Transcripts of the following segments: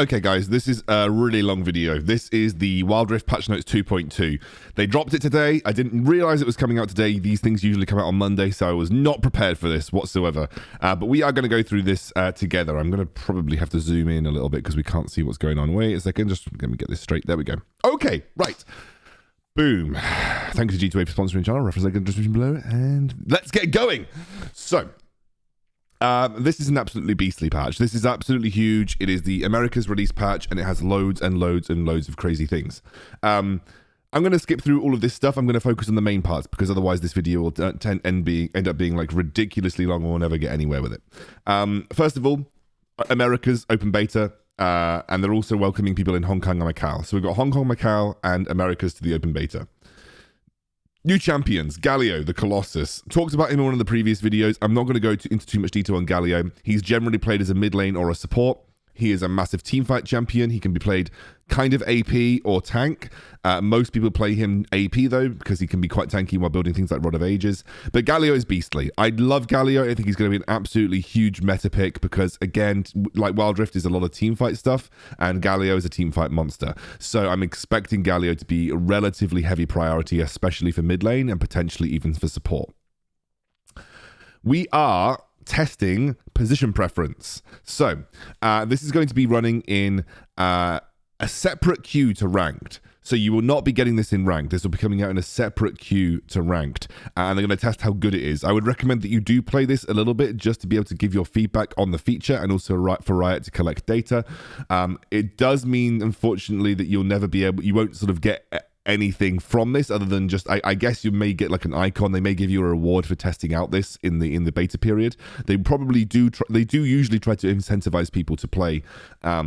Okay, guys, this is a really long video. This is the Wild Rift patch notes 2.2. They dropped it today. I didn't realize it was coming out today. These things usually come out on Monday, so I was not prepared for this whatsoever. But we are going to go through this together. I'm going to probably have to zoom in a little bit because we can't see what's going on. Wait a second, just let me get this straight. There we go. Okay, right. Boom. Thank you to G2A for sponsoring the channel. Reference link in the description below. And let's get going. So, this is an absolutely beastly patch. This is absolutely huge. It is the America's release patch, and it has loads and loads and loads of crazy things. I'm going to skip through all of this stuff. I'm going to focus on the main parts, because otherwise this video will end up being like ridiculously long, and we'll never get anywhere with it. First of all, America's open beta. And they're also welcoming people in Hong Kong and Macau. So we've got Hong Kong, Macau, and Americas to the open beta. New champions, Galio, the Colossus. Talked about him in one of the previous videos. I'm not going to go into too much detail on Galio. He's generally played as a mid lane or a support. He is a massive teamfight champion. He can be played kind of AP or tank. Most people play him AP though, because he can be quite tanky while building things like Rod of Ages. But Galio is beastly. I love Galio. I think he's going to be an absolutely huge meta pick because, again, like Wild Rift is a lot of teamfight stuff, and Galio is a teamfight monster. So I'm expecting Galio to be a relatively heavy priority, especially for mid lane and potentially even for support. We are testing position preference. So this is going to be running in a separate queue to ranked. So you will not be getting this in ranked. This will be coming out in a separate queue to ranked. And they're going to test how good it is. I would recommend that you do play this a little bit just to be able to give your feedback on the feature, and also for Riot to collect data. It does mean, unfortunately, that you'll never be able, you won't sort of get anything from this other than just, I guess you may get like an icon. They may give you a reward for testing out this in the beta period. They probably do they do usually try to incentivize people to play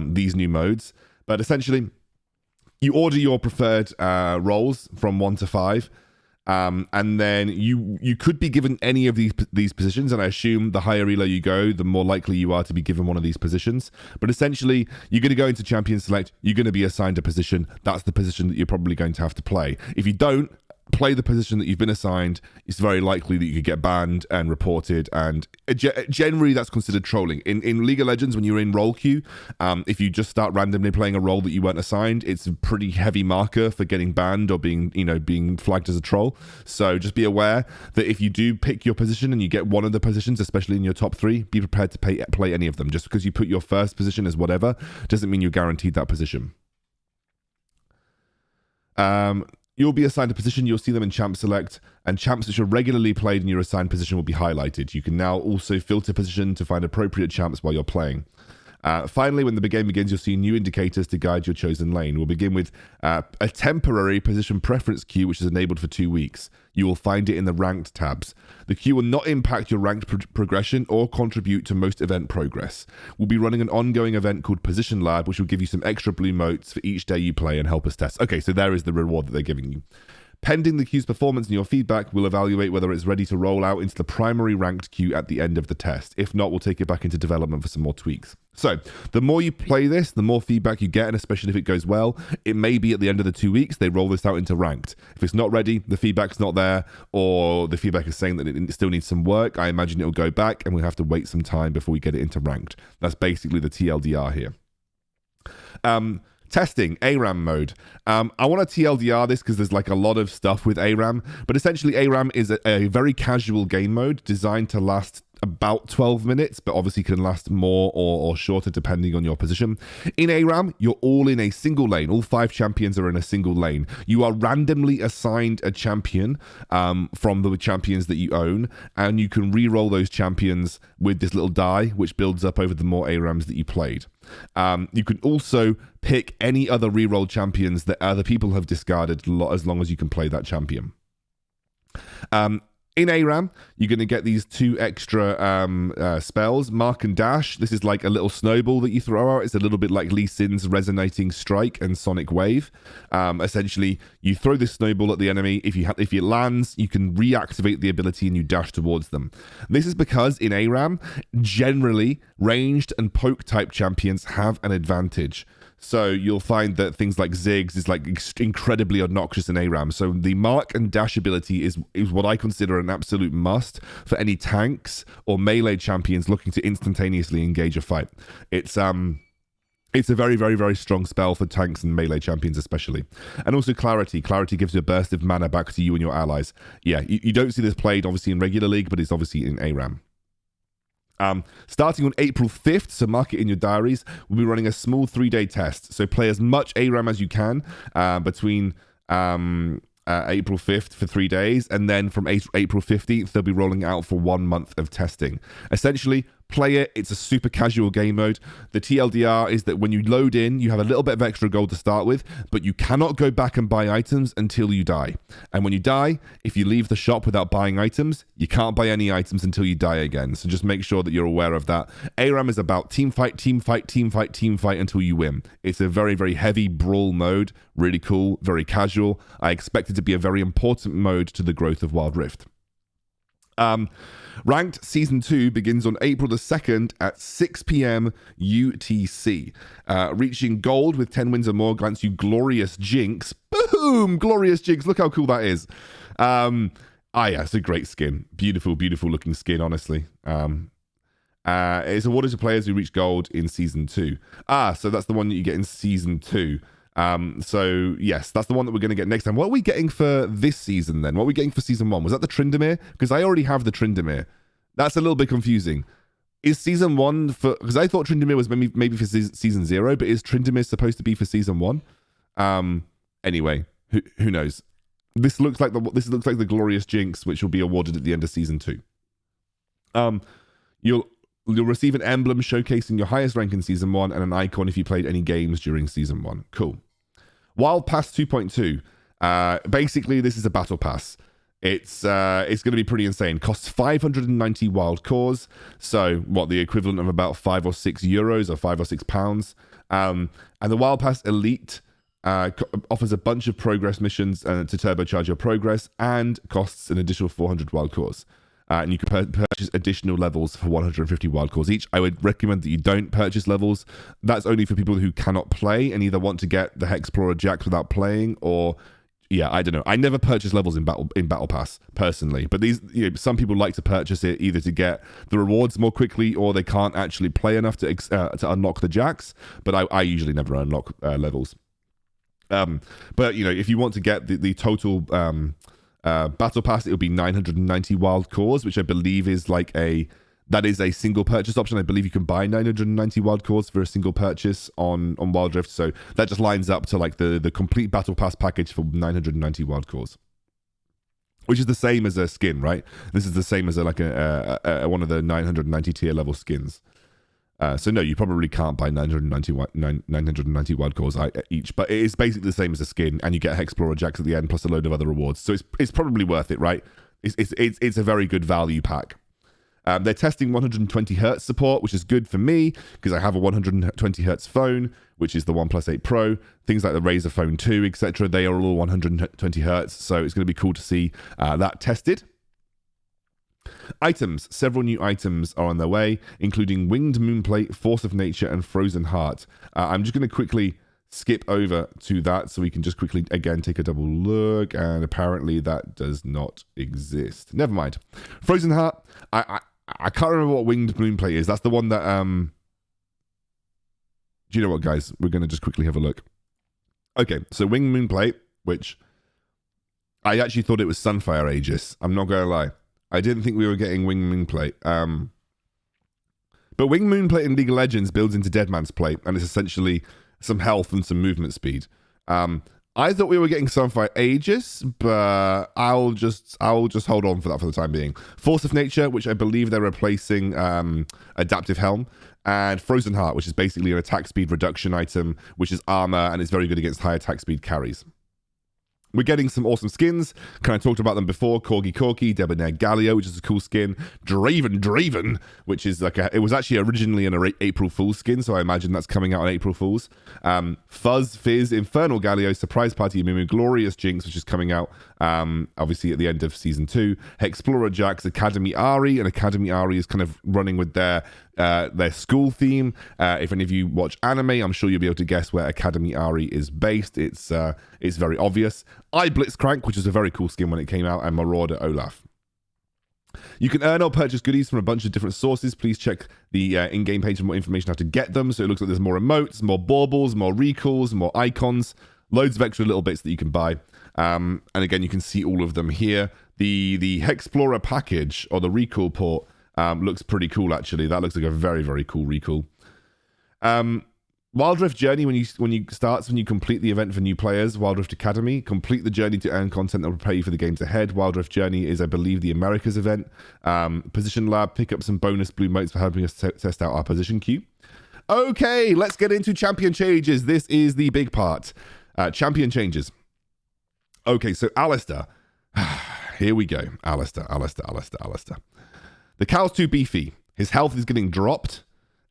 these new modes, but essentially you order your preferred roles from 1 to 5, and then you could be given any of these positions, and I assume the higher elo you go, the more likely you are to be given one of these positions. But essentially, you're going to go into Champion Select, you're going to be assigned a position. That's the position that you're probably going to have to play. If you don't play the position that you've been assigned, it's very likely that you could get banned and reported, and generally that's considered trolling. In League of Legends, when you're in role queue, if you just start randomly playing a role that you weren't assigned, it's a pretty heavy marker for getting banned or being flagged as a troll. So just be aware that if you do pick your position and you get one of the positions, especially in your top 3, be prepared to play any of them. Just because you put your first position as whatever doesn't mean you're guaranteed that position. You'll be assigned a position, you'll see them in Champ Select, and champs which are regularly played in your assigned position will be highlighted. You can now also filter position to find appropriate champs while you're playing. Finally, when the game begins, you'll see new indicators to guide your chosen lane. We'll begin with a temporary position preference queue, which is enabled for 2 weeks. You will find it in the ranked tabs. The queue will not impact your ranked progression or contribute to most event progress. We'll be running an ongoing event called Position Lab, which will give you some extra blue motes for each day you play and help us test. Okay, so there is the reward that they're giving you. Pending the queue's performance and your feedback, we'll evaluate whether it's ready to roll out into the primary ranked queue at the end of the test. If not, we'll take it back into development for some more tweaks. So, the more you play this, the more feedback you get, and especially if it goes well, it may be at the end of the 2 weeks, they roll this out into ranked. If it's not ready, the feedback's not there, or the feedback is saying that it still needs some work, I imagine it'll go back, and we'll have to wait some time before we get it into ranked. That's basically the TLDR here. Testing, ARAM mode. I want to TLDR this because there's like a lot of stuff with ARAM, but essentially ARAM is a very casual game mode designed to last about 12 minutes, but obviously can last more or shorter depending on your position. In ARAM, you're all in a single lane. All 5 champions are in a single lane. You are randomly assigned a champion from the champions that you own, and you can re-roll those champions with this little die, which builds up over the more ARAMs that you played. You can also pick any other re-roll champions that other people have discarded as long as you can play that champion. In ARAM, you're going to get these 2 extra spells, Mark and Dash. This is like a little snowball that you throw out. It's a little bit like Lee Sin's Resonating Strike and Sonic Wave. Essentially, you throw this snowball at the enemy. If it lands, you can reactivate the ability and you dash towards them. This is because in ARAM, generally, ranged and poke type champions have an advantage. So you'll find that things like Ziggs is like incredibly obnoxious in ARAM. So the Mark and Dash ability is what I consider an absolute must for any tanks or melee champions looking to instantaneously engage a fight. It's It's a very, very, very strong spell for tanks and melee champions especially. And also Clarity. Clarity gives you a burst of mana back to you and your allies. Yeah, you don't see this played obviously in regular league, but it's obviously in ARAM. Starting on April 5th, so mark it in your diaries, we'll be running a small 3-day test. So play as much ARAM as you can between April 5th for 3 days, and then from April 15th, they'll be rolling it out for 1 month of testing. Essentially, play it. It's a super casual game mode. The TLDR is that when you load in, you have a little bit of extra gold to start with, but you cannot go back and buy items until you die. And when you die, if you leave the shop without buying items, you can't buy any items until you die again. So just make sure that you're aware of that. ARAM is about team fight, team fight, team fight, team fight until you win. It's a very, very heavy brawl mode. Really cool, very casual. I expect it to be a very important mode to the growth of Wild Rift. Ranked Season 2 begins on April the 2nd at 6 p.m. UTC. Reaching gold with 10 wins or more grants you Glorious Jinx. Boom! Glorious Jinx. Look how cool that is. Yeah, it's a great skin. Beautiful, beautiful looking skin, honestly. It's awarded to players who reach gold in Season 2. So that's the one that you get in Season 2. So yes, that's the one that we're going to get next time. What are we getting for this season then? What are we getting for Season 1? Was that the Tryndamere? Because I already have the Tryndamere. That's a little bit confusing. Is Season 1 for... Because I thought Tryndamere was maybe for Season 0, but is Tryndamere supposed to be for Season 1? Anyway, who knows? This looks like the Glorious Jinx, which will be awarded at the end of Season 2. You'll receive an emblem showcasing your highest rank in Season 1 and an icon if you played any games during Season 1. Cool. Wild Pass 2.2. Basically, this is a battle pass. It's going to be pretty insane. Costs 590 wild cores. So, what, the equivalent of about 5 or 6 euros or 5 or 6 pounds. And the Wild Pass Elite offers a bunch of progress missions to turbocharge your progress and costs an additional 400 wild cores. And you can purchase additional levels for 150 wild cores each. I would recommend that you don't purchase levels. That's only for people who cannot play and either want to get the Hexplorer Jax without playing, or yeah, I don't know. I never purchase levels in Battle Pass personally, but these, some people like to purchase it either to get the rewards more quickly, or they can't actually play enough to unlock the Jax. But I usually never unlock levels. But if you want to get the total Battle Pass, it would be 990 wild cores, which I believe is that is a single purchase option. I believe you can buy 990 wild cores for a single purchase on Wild Rift. So that just lines up to the complete Battle Pass package for 990 wild cores, which is the same as a skin, right? This is the same as one of the 990 tier level skins. So no, you probably can't buy 990 wild cores each, but it is basically the same as a skin, and you get Hexplorer Jax at the end plus a load of other rewards. So it's probably worth it, right? It's a very good value pack. They're testing 120 Hz support, which is good for me because I have a 120 Hz phone, which is the OnePlus 8 Pro. Things like the Razer Phone 2, etc. They are all 120 Hz, so it's going to be cool to see that tested. Items. Several new items are on their way, including Winged Moonplate, Force of Nature, and Frozen Heart. I'm just going to quickly skip over to that so we can just quickly, again, take a double look, and apparently that does not exist. Never mind. Frozen Heart. I can't remember what Winged Moonplate is. That's the one that... Do you know what, guys? We're going to just quickly have a look. Okay, so Winged Moonplate, which I actually thought it was Sunfire Aegis. I'm not going to lie. I didn't think we were getting Winged Moonplate. But Winged Moonplate in League of Legends builds into Deadman's Plate, and it's essentially some health and some movement speed. I thought we were getting Sunfire Aegis, but I'll just hold on for that for the time being. Force of Nature, which I believe they're replacing Adaptive Helm, and Frozen Heart, which is basically an attack speed reduction item, which is armor, and it's very good against high attack speed carries. We're getting some awesome skins. Kind of talked about them before. Corgi, Debonair Galio, which is a cool skin. Draven, which is it was actually originally an April Fool's skin, so I imagine that's coming out on April Fool's. Fizz, Infernal Galio, Surprise Party Mumu, Glorious Jinx, which is coming out obviously at the end of Season 2. Hexplorer Jax, Academy Ari, and Academy Ari is kind of running with their school theme. If any of you watch anime, I'm sure you'll be able to guess where Academy Ari is based. It's very obvious. Blitzcrank, which is a very cool skin when it came out, and Marauder Olaf. You can earn or purchase goodies from a bunch of different sources. Please check the in-game page for more information on how to get them. So it looks like there's more emotes, more baubles, more recalls, more icons, loads of extra little bits that you can buy. And again, you can see all of them here. The Hexplorer package, or the recall port, looks pretty cool, actually. That looks like a very, very cool recall. Wild Rift Journey, when you complete the event for new players, Wild Rift Academy, complete the journey to earn content that will prepare you for the games ahead. Wild Rift Journey is, I believe, the Americas event. Position Lab, pick up some bonus blue motes for helping us test out our position queue. Okay, let's get into champion changes. This is the big part. Champion changes. Okay, so Alistair. Here we go. Alistair. The cow's too beefy. His health is getting dropped.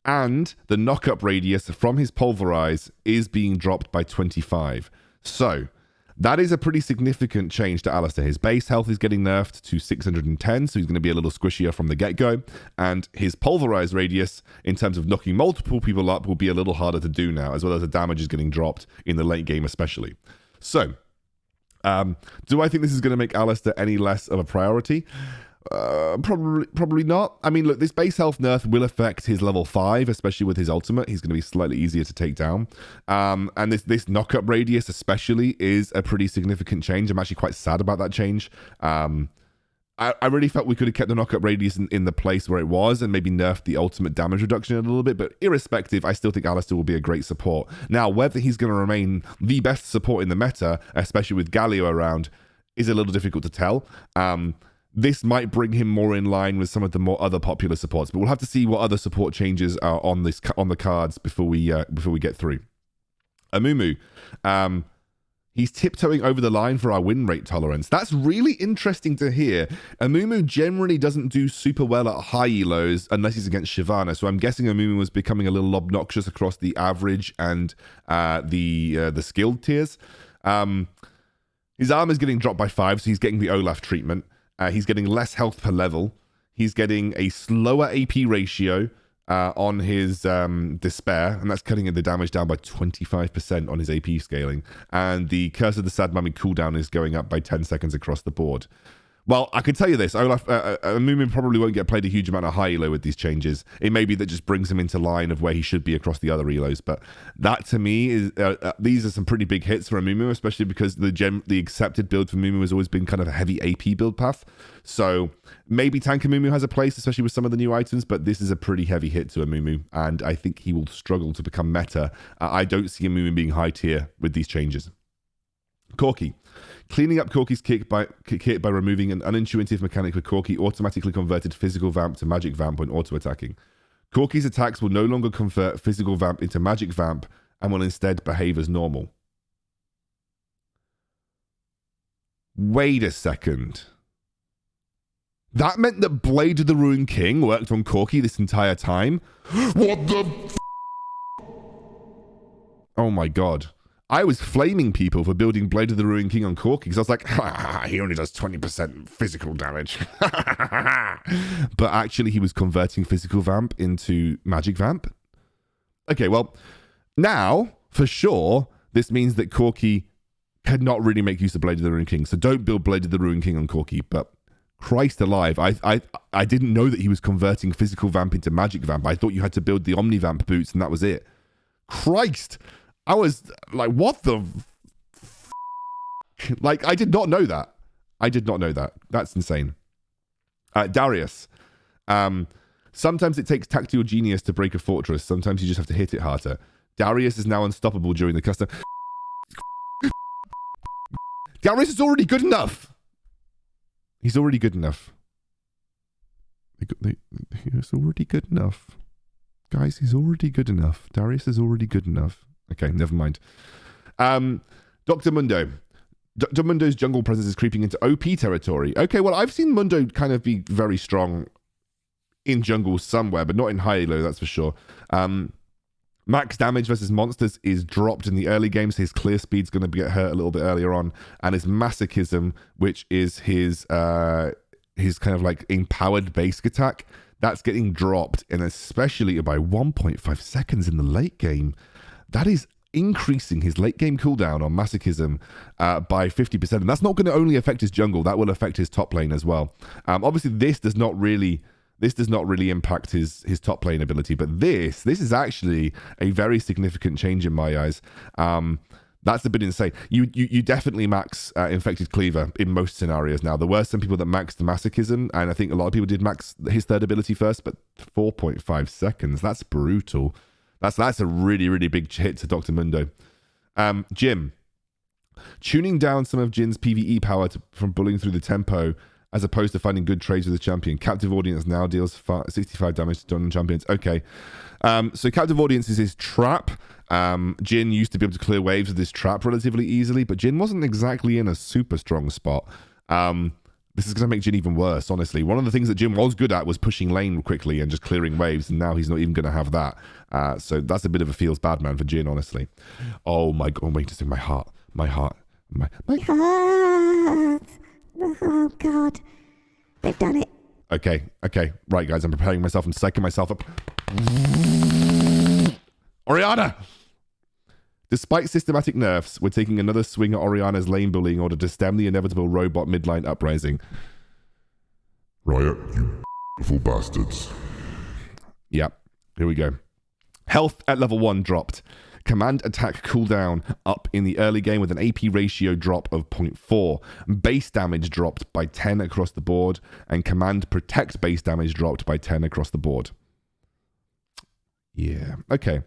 And the knock-up radius from his pulverize is being dropped by 25. So that is a pretty significant change to Alistair. His base health is getting nerfed to 610, so he's going to be a little squishier from the get-go. And his pulverize radius, in terms of knocking multiple people up, will be a little harder to do now, as well as the damage is getting dropped in the late game especially. So, do I think this is going to make Alistair any less of a priority? Probably not. I mean, look, this base health nerf will affect his level 5, especially with his ultimate. He's going to be slightly easier to take down. And this knock-up radius especially is a pretty significant change. I'm actually quite sad about that change. I really felt we could have kept the knock-up radius in the place where it was and maybe nerfed the ultimate damage reduction a little bit. But irrespective, I still think Alistair will be a great support. Now, whether he's going to remain the best support in the meta, especially with Galio around, is a little difficult to tell. This might bring him more in line with some of the more other popular supports, but we'll have to see what other support changes are on the cards before we get through. Amumu, he's tiptoeing over the line for our win rate tolerance. That's really interesting to hear. Amumu generally doesn't do super well at high elos unless he's against Shyvana, so I'm guessing Amumu was becoming a little obnoxious across the average and the skilled tiers. His armor is getting dropped by 5, so he's getting the Olaf treatment. He's getting less health per level. He's getting a slower AP ratio on his Despair, and that's cutting the damage down by 25% on his AP scaling. And the Curse of the Sad Mummy cooldown is going up by 10 seconds across the board. Well, I can tell you this, Olaf, Amumu probably won't get played a huge amount of high elo with these changes. It may be that just brings him into line of where he should be across the other elos, but that to me is, these are some pretty big hits for Amumu, especially because the accepted build for Amumu has always been kind of a heavy AP build path. So maybe Tank Amumu has a place, especially with some of the new items, but this is a pretty heavy hit to Amumu, and I think he will struggle to become meta. I don't see Amumu being high tier with these changes. Corki. Cleaning up Corki's kit by removing an unintuitive mechanic for Corki automatically converted physical vamp to magic vamp when auto-attacking. Corki's attacks will no longer convert physical vamp into magic vamp and will instead behave as normal. Wait a second. That meant that Blade of the Ruined King worked on Corki this entire time? What the f***? Oh my god. I was flaming people for building Blade of the Ruined King on Corki because I was like, he only does 20% physical damage. But actually he was converting physical vamp into magic vamp. Okay, well, now, for sure, this means that Corki cannot really make use of Blade of the Ruined King. So don't build Blade of the Ruined King on Corki. But Christ alive, I didn't know that he was converting physical vamp into magic vamp. I thought you had to build the Omnivamp boots and that was it. Christ! I was like, what the f***? Like, I did not know that. I did not know that. That's insane. Darius. Sometimes it takes tactical genius to break a fortress. Sometimes you just have to hit it harder. Darius is now unstoppable during the custom. Darius is already good enough. He's already good enough. He's already good enough. Guys, he's already good enough. Darius is already good enough. Okay, never mind. Dr. Mundo. Dr. Mundo's jungle presence is creeping into OP territory. Okay, well, I've seen Mundo kind of be very strong in jungle somewhere, but not in high elo, that's for sure. Max damage versus monsters is dropped in the early game, so his clear speed's going to get hurt a little bit earlier on. And his masochism, which is his kind of like empowered basic attack, that's getting dropped, and especially by 1.5 seconds in the late game. That is increasing his late game cooldown on Masochism by 50%. And that's not going to only affect his jungle, that will affect his top lane as well. Obviously, this does not really impact his top lane ability, but this is actually a very significant change in my eyes. That's a bit insane. You definitely max Infected Cleaver in most scenarios now. There were some people that maxed Masochism, and I think a lot of people did max his third ability first, but 4.5 seconds, that's brutal. That's a really, really big hit to Dr. Mundo. Jim, tuning down some of Jin's PvE power from bullying through the tempo as opposed to finding good trades with the champion. Captive Audience now deals 65 damage to Dungeon champions. Okay. So Captive Audience is his trap. Jin used to be able to clear waves with this trap relatively easily, but Jin wasn't exactly in a super strong spot. This is going to make Jin even worse, honestly. One of the things that Jin was good at was pushing lane quickly and just clearing waves, and now he's not even going to have that. So that's a bit of a feels bad man for Jin, honestly. Oh my God, wait a second, my heart. My heart. Oh God, they've done it. Okay, right guys, I'm preparing myself, I'm psyching myself up. Orianna! Despite systematic nerfs, we're taking another swing at Orianna's lane bullying in order to stem the inevitable robot midline uprising. Riot, you beautiful bastards. Yep, here we go. Health at level 1 dropped. Command attack cooldown up in the early game with an AP ratio drop of 0.4. Base damage dropped by 10 across the board, and command protect base damage dropped by 10 across the board. Yeah, okay.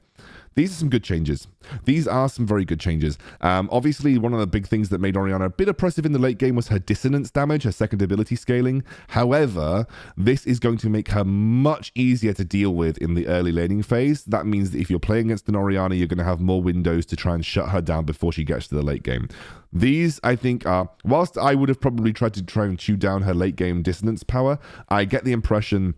These are some good changes. These are some very good changes. Obviously, one of the big things that made Orianna a bit oppressive in the late game was her dissonance damage, her second ability scaling. However, this is going to make her much easier to deal with in the early laning phase. That means that if you're playing against an Orianna, you're going to have more windows to try and shut her down before she gets to the late game. These, I think, are, whilst I would have probably tried to try and chew down her late game dissonance power, I get the impression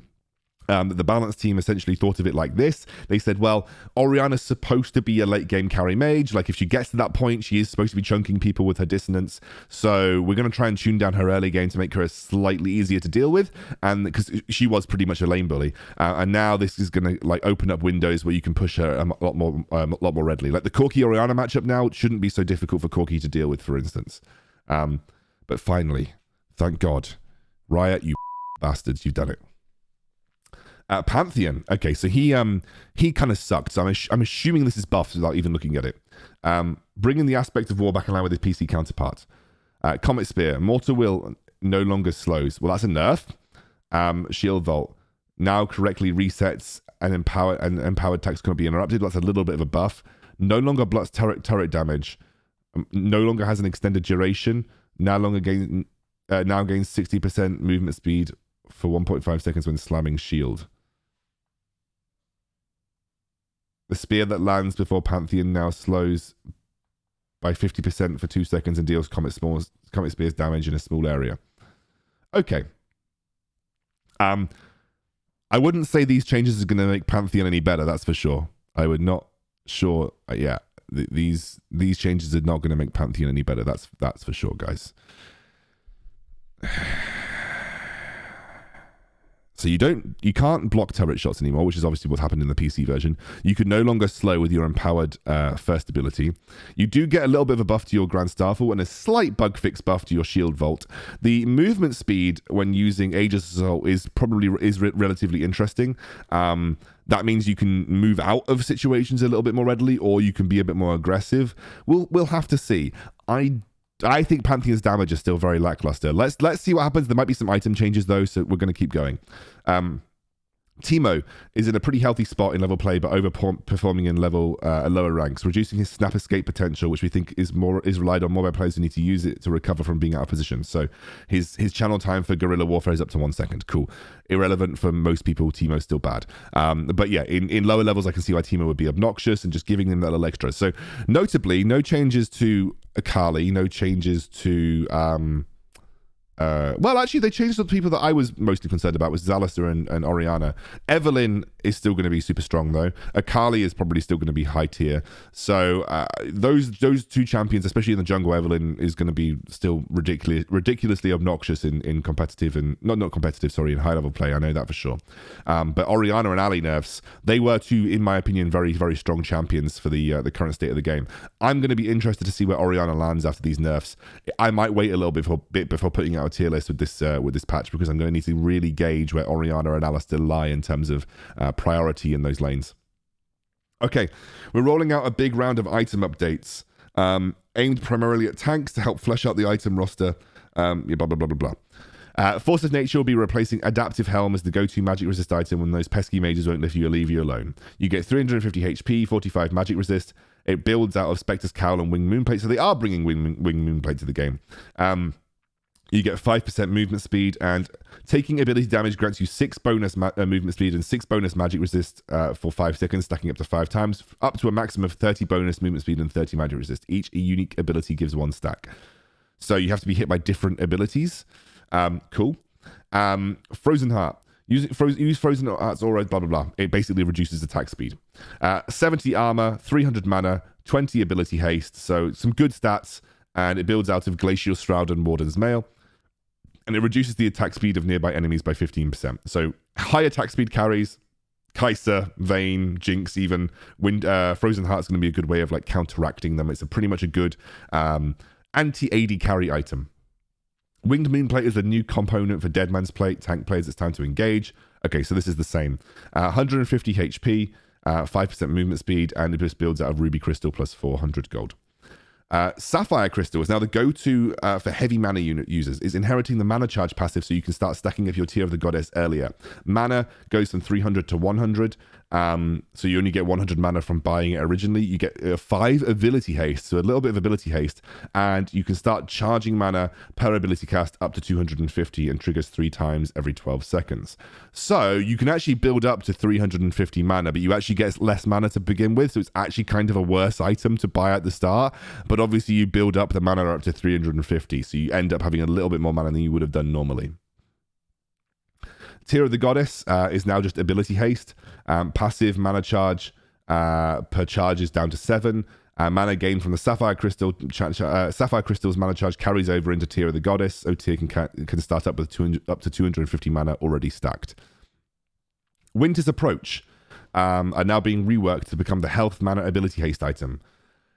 that the balance team essentially thought of it like this. They said, well, Orianna's supposed to be a late game carry mage. Like, if she gets to that point, she is supposed to be chunking people with her dissonance. So we're going to try and tune down her early game to make her slightly easier to deal with. And because she was pretty much a lane bully. And now this is going to like open up windows where you can push her a lot more readily. Like the Corki Orianna matchup now shouldn't be so difficult for Corki to deal with, for instance. But finally, thank God, Riot, you bastards, you've done it. Pantheon. Okay, so he kind of sucked. So I'm assuming this is buffed without even looking at it. Bringing the aspect of war back in line with his PC counterpart. Comet Spear. Mortal Will no longer slows. Well, that's a nerf. Shield Vault now correctly resets and empowered attacks cannot be interrupted. That's a little bit of a buff. No longer blocks turret damage. No longer has an extended duration. Now gains 60% movement speed for 1.5 seconds when slamming shield. The spear that lands before Pantheon now slows by 50% for 2 seconds and deals Comet Spear's damage in a small area. Okay. I wouldn't say these changes are going to make Pantheon any better, that's for sure. I would not sure. Yeah, these changes are not going to make Pantheon any better. That's for sure, guys. So you can't block turret shots anymore, which is obviously what happened in the PC version. You can no longer slow with your empowered first ability. You do get a little bit of a buff to your Grand Starfall and a slight bug fix buff to your Shield Vault. The movement speed when using Aegis Assault is relatively interesting. That means you can move out of situations a little bit more readily, or you can be a bit more aggressive. We'll have to see. I think Pantheon's damage is still very lackluster. Let's see what happens. There might be some item changes though, so we're going to keep going. Teemo is in a pretty healthy spot in level play, but overperforming in level lower ranks, reducing his snap escape potential, which we think is relied on more by players who need to use it to recover from being out of position. So his channel time for guerrilla warfare is up to 1 second. Cool. Irrelevant for most people. Teemo's still bad. But yeah, in lower levels, I can see why Teemo would be obnoxious and just giving him that little extra. So notably, no changes to Akali, no changes to well, actually, they changed the people that I was mostly concerned about was Zalister and Orianna. Evelyn is still going to be super strong, though. Akali is probably still going to be high tier. So those two champions, especially in the jungle, Evelyn is going to be still ridiculously obnoxious in competitive and not competitive, sorry, in high level play. I know that for sure. But Orianna and Ali nerfs, they were two, in my opinion, very, very strong champions for the current state of the game. I'm going to be interested to see where Orianna lands after these nerfs. I might wait a little bit before putting out a tier list with this patch, because I'm going to need to really gauge where Orianna and Alistair lie in terms of priority in those lanes. Okay, we're rolling out a big round of item updates aimed primarily at tanks to help flesh out the item roster. Blah blah blah blah blah. Force of Nature will be replacing Adaptive Helm as the go-to magic resist item when those pesky mages won't leave you alone. You get 350 HP, 45 magic resist. It builds out of Spectre's Cowl and Winged Moonplate, so they are bringing Winged Moonplate to the game. You get 5% movement speed, and taking ability damage grants you 6 bonus movement speed and 6 bonus magic resist for 5 seconds, stacking up to 5 times, up to a maximum of 30 bonus movement speed and 30 magic resist. Each unique ability gives 1 stack. So you have to be hit by different abilities. Cool. Frozen Heart. Use Frozen Heart's aura, blah, blah, blah. It basically reduces attack speed. 70 armor, 300 mana, 20 ability haste. So some good stats, and it builds out of Glacial Shroud and Warden's Mail. And it reduces the attack speed of nearby enemies by 15%. So high attack speed carries, Kai'Sa, Vayne, Jinx, even Frozen Heart's going to be a good way of like counteracting them. It's pretty much a good anti-AD carry item. Winged Moonplate is a new component for Dead Man's Plate. Tank players, it's time to engage. Okay, so this is the same. 150 HP, 5% movement speed, and it just builds out of Ruby Crystal plus 400 gold. Sapphire Crystal is now the go-to for heavy mana unit users. It's inheriting the mana charge passive, so you can start stacking up your Tear of the Goddess earlier. Mana goes from 300 to 100, so you only get 100 mana from buying it originally. You get 5 ability haste, so a little bit of ability haste, and you can start charging mana per ability cast up to 250 and triggers 3 times every 12 seconds. So you can actually build up to 350 mana, but you actually get less mana to begin with, so it's actually kind of a worse item to buy at the start, but obviously you build up the mana up to 350, so you end up having a little bit more mana than you would have done normally. Tear of the Goddess is now just ability haste. Passive mana charge per charge is down to 7. Mana gained from the Sapphire Crystal. Sapphire Crystal's mana charge carries over into Tear of the Goddess, so Tear can start up with up to 250 mana already stacked. Winter's Approach are now being reworked to become the health mana ability haste item.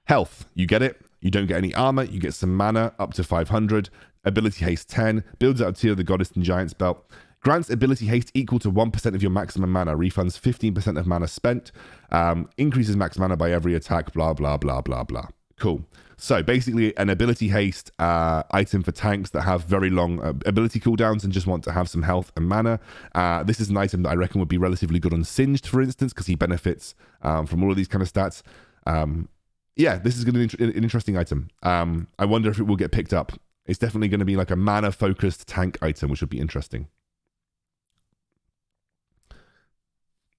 Health, you get it. You don't get any armor. You get some mana up to 500. Ability haste 10. Builds out Tear of the Goddess and Giant's Belt. Grants ability haste equal to 1% of your maximum mana. Refunds 15% of mana spent. Increases max mana by every attack. Blah, blah, blah, blah, blah. Cool. So basically an ability haste item for tanks that have very long ability cooldowns and just want to have some health and mana. This is an item that I reckon would be relatively good on Singed, for instance, because he benefits from all of these kind of stats. Yeah, this is going to be an interesting item. I wonder if it will get picked up. It's definitely going to be like a mana-focused tank item, which would be interesting.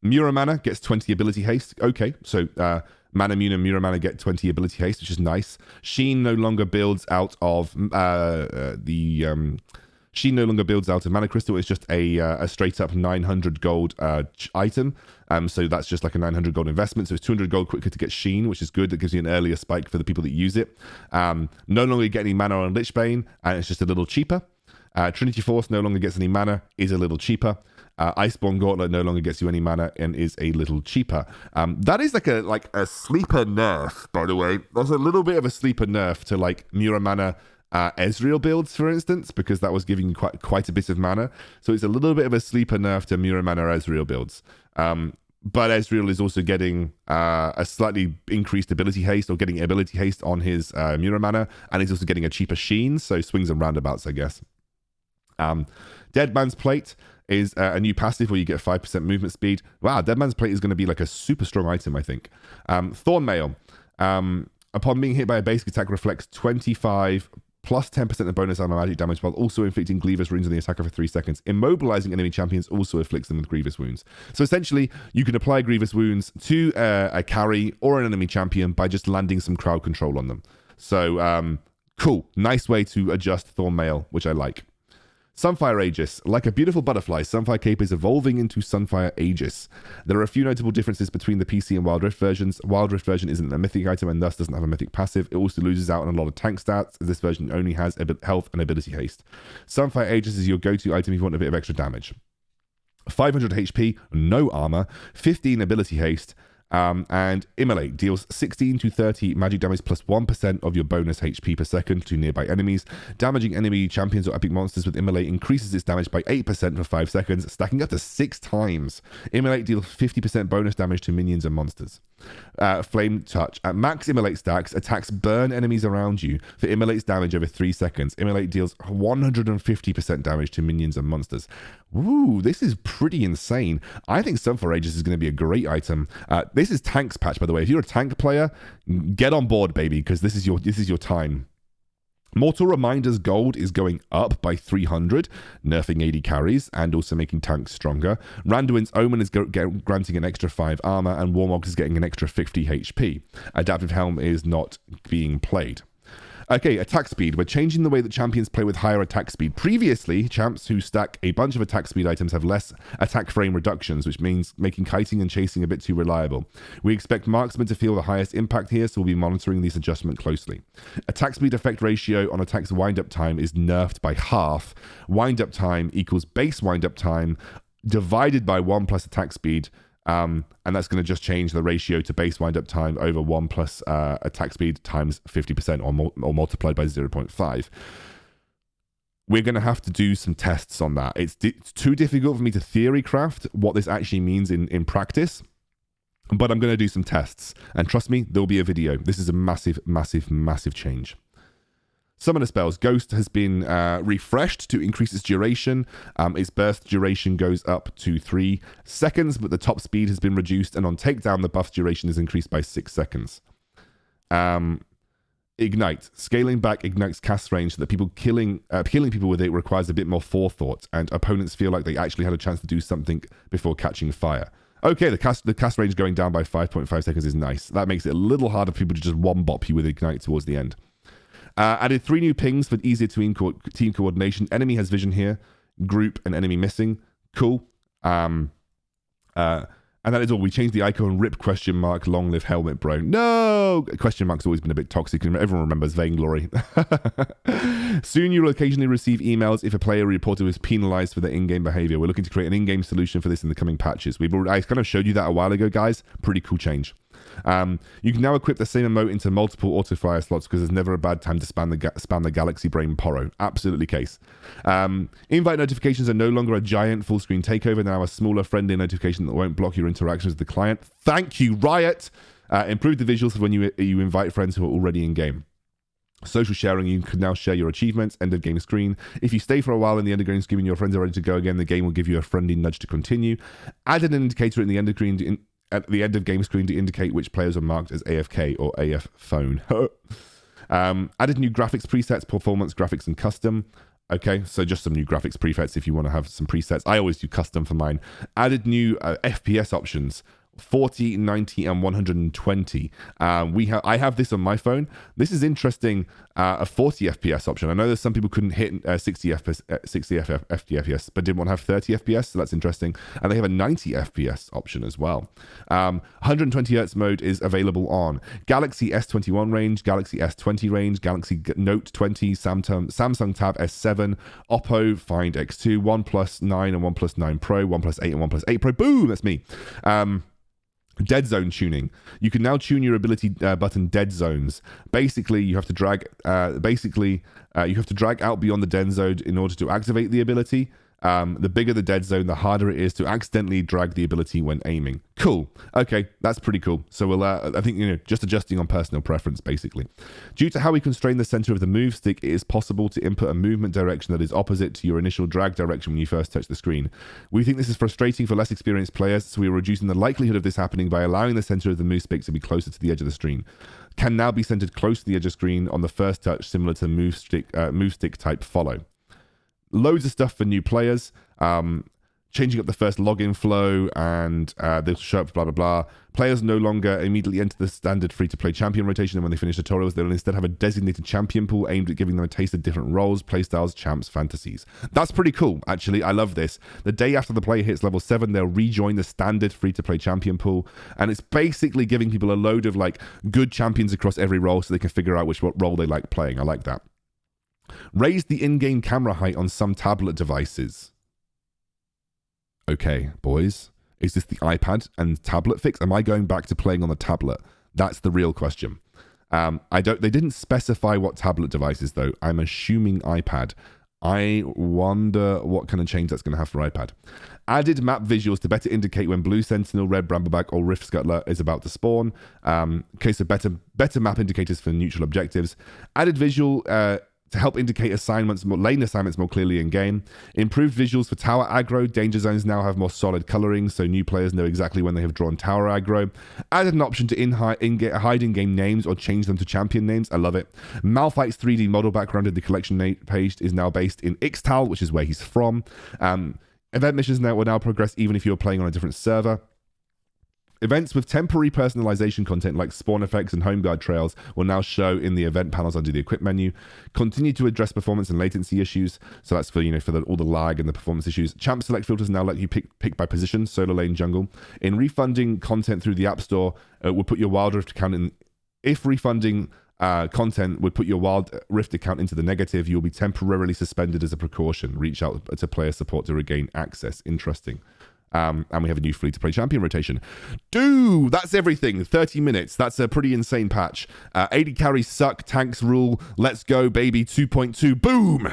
Mura Mana gets 20 ability haste. Okay, so Mana Mune and Mura Mana get 20 ability haste, which is nice. Sheen no longer builds out of Sheen no longer builds out of Mana Crystal. It's just a straight up 900 gold item. So that's just like a 900 gold investment. So it's 200 gold quicker to get Sheen, which is good. That gives you an earlier spike for the people that use it. No longer get any mana on Lichbane, and it's just a little cheaper. Trinity Force no longer gets any mana, is a little cheaper. Iceborne Gauntlet no longer gets you any mana and is a little cheaper. That is like a sleeper nerf, by the way. There's a little bit of a sleeper nerf to like Mura Mana Ezreal builds, for instance, because that was giving you quite a bit of mana. So it's a little bit of a sleeper nerf to Mura Mana Ezreal builds. But Ezreal is also getting a slightly increased ability haste, or getting ability haste on his Mura Mana, and he's also getting a cheaper Sheen, so swings and roundabouts, I guess. Dead Man's Plate is a new passive where you get 5% movement speed. Wow, Dead Man's Plate is going to be like a super strong item, I think. Thorn Mail. Upon being hit by a basic attack, reflects 25 plus 10% of bonus armor magic damage while also inflicting grievous wounds on the attacker for 3 seconds. Immobilizing enemy champions also afflicts them with grievous wounds. So essentially, you can apply grievous wounds to a carry or an enemy champion by just landing some crowd control on them. So, cool. Nice way to adjust Thorn Mail, which I like. Sunfire Aegis. Like a beautiful butterfly, Sunfire Cape is evolving into Sunfire Aegis. There are a few notable differences between the PC and Wild Rift versions. Wild Rift version isn't a mythic item and thus doesn't have a mythic passive. It also loses out on a lot of tank stats, as this version only has health and ability haste. Sunfire Aegis is your go-to item if you want a bit of extra damage. 500 HP, no armor, 15 ability haste, and Immolate deals 16 to 30 magic damage plus 1% of your bonus HP per second to nearby enemies. Damaging enemy champions or epic monsters with Immolate increases its damage by 8% for 5 seconds, stacking up to 6 times. Immolate deals 50% bonus damage to minions and monsters. Flame Touch. At max Immolate stacks, attacks burn enemies around you for Immolate's damage over 3 seconds. Immolate deals 150% damage to minions and monsters. Ooh, this is pretty insane. I think Sunfire Aegis is going to be a great item. This is Tanks patch, by the way. If you're a tank player, get on board, baby, because this is your time. Mortal Reminders Gold is going up by 300, nerfing AD carries and also making tanks stronger. Randuin's Omen is granting an extra 5 armor, and Warmog is getting an extra 50 HP. Adaptive Helm is not being played. Okay, attack speed. We're changing the way that champions play with higher attack speed. Previously, champs who stack a bunch of attack speed items have less attack frame reductions, which means making kiting and chasing a bit too reliable. We expect marksmen to feel the highest impact here, so we'll be monitoring this adjustment closely. Attack speed effect ratio on attack's wind-up time is nerfed by half. Wind-up time equals base wind-up time divided by 1 plus attack speed. And that's going to just change the ratio to base wind-up time over 1 plus attack speed times 50% or multiplied by 0.5. We're going to have to do some tests on that. It's too difficult for me to theory craft what this actually means in practice, but I'm going to do some tests. And trust me, there'll be a video. This is a massive, massive, massive change. Summoner spells. Ghost has been refreshed to increase its duration. Its burst duration goes up to 3 seconds, but the top speed has been reduced, and on takedown, the buff duration is increased by 6 seconds. Ignite. Scaling back Ignite's cast range so that killing people with it requires a bit more forethought, and opponents feel like they actually had a chance to do something before catching fire. Okay, the cast range going down by 5.5 seconds is nice. That makes it a little harder for people to just one-bop you with Ignite towards the end. Added 3 new pings for easier team coordination. Enemy has vision here. Group and enemy missing. Cool. And that is all. We changed the icon. RIP ? Long live helmet, bro. No! Question mark's always been a bit toxic, and everyone remembers Vainglory. Soon you will occasionally receive emails if a player reported was penalized for their in-game behavior. We're looking to create an in-game solution for this in the coming patches. I kind of showed you that a while ago, guys. Pretty cool change. You can now equip the same emote into multiple auto-fire slots because there's never a bad time to spam the Galaxy Brain Poro. Absolutely case. Invite notifications are no longer a giant full-screen takeover, now a smaller friendly notification that won't block your interactions with the client. Thank you, Riot! Improve the visuals for when you invite friends who are already in-game. Social sharing, you can now share your achievements, end of game screen. If you stay for a while in the end of game screen and your friends are ready to go again, the game will give you a friendly nudge to continue. Added an indicator at the end of game screen to indicate which players are marked as AFK or AF phone. Added new graphics presets, performance graphics, and custom. Okay, so just some new graphics presets if you want to have some presets. I always do custom for mine. Added new FPS options. 40, 90, and 120. I have this on my phone. This is interesting. A 40 FPS option. I know there's some people couldn't hit 60 FPS, but didn't want to have 30 FPS, so that's interesting. And they have a 90 FPS option as well. 120 Hz mode is available on Galaxy S21 range, Galaxy S20 range, Galaxy Note 20, Samsung Tab S7, Oppo Find X2, OnePlus 9 and OnePlus 9 Pro, OnePlus 8 and OnePlus 8 Pro. Boom, that's me. Dead zone tuning. You can now tune your ability button dead zones. Basically, you have to drag. You have to drag out beyond the dead zone in order to activate the ability. The bigger the dead zone, the harder it is to accidentally drag the ability when aiming. Cool. Okay, that's pretty cool. So we'll, I think, just adjusting on personal preference, basically. Due to how we constrain the center of the move stick, it is possible to input a movement direction that is opposite to your initial drag direction when you first touch the screen. We think this is frustrating for less experienced players, so we are reducing the likelihood of this happening by allowing the center of the move stick to be closer to the edge of the screen. Can now be centered close to the edge of the screen on the first touch, similar to move stick type follow. Loads of stuff for new players. changing up the first login flow, and they'll show up, blah, blah, blah. Players no longer immediately enter the standard free-to-play champion rotation, and when they finish tutorials, they'll instead have a designated champion pool aimed at giving them a taste of different roles, playstyles, champs, fantasies. That's pretty cool, actually. I love this. The day after the player hits level 7, they'll rejoin the standard free-to-play champion pool, and it's basically giving people a load of like good champions across every role so they can figure out what role they like playing. I like that. Raise the in-game camera height on some tablet devices. Okay, boys. Is this the iPad and tablet fix? Am I going back to playing on the tablet? That's the real question. They didn't specify what tablet devices though. I'm assuming iPad. I wonder what kind of change that's going to have for iPad. Added map visuals to better indicate when Blue Sentinel, Red Brambleback, or Rift Scuttler is about to spawn. Case of better map indicators for neutral objectives. Added visual to help indicate lane assignments more clearly in game. Improved visuals for tower aggro. Danger zones now have more solid coloring, so new players know exactly when they have drawn tower aggro. Added an option to hide in-game names or change them to champion names. I love it. Malphite's 3D model background in the collection page is now based in Ixtal, which is where he's from. Event missions will now progress even if you're playing on a different server. Events with temporary personalization content like spawn effects and home guard trails will now show in the event panels under the equip menu. Continue to address performance and latency issues. So that's for all the lag and the performance issues. Champ select filters now let you pick by position, solo lane, jungle. In refunding content through the App Store, will put your Wild Rift account in. If refunding content would put your Wild Rift account into the negative, you'll be temporarily suspended as a precaution. Reach out to player support to regain access. Interesting. And we have a new free-to-play champion rotation. Dude, that's everything. 30 minutes. That's a pretty insane patch. AD carries suck. Tanks rule. Let's go, baby. 2.2. Boom.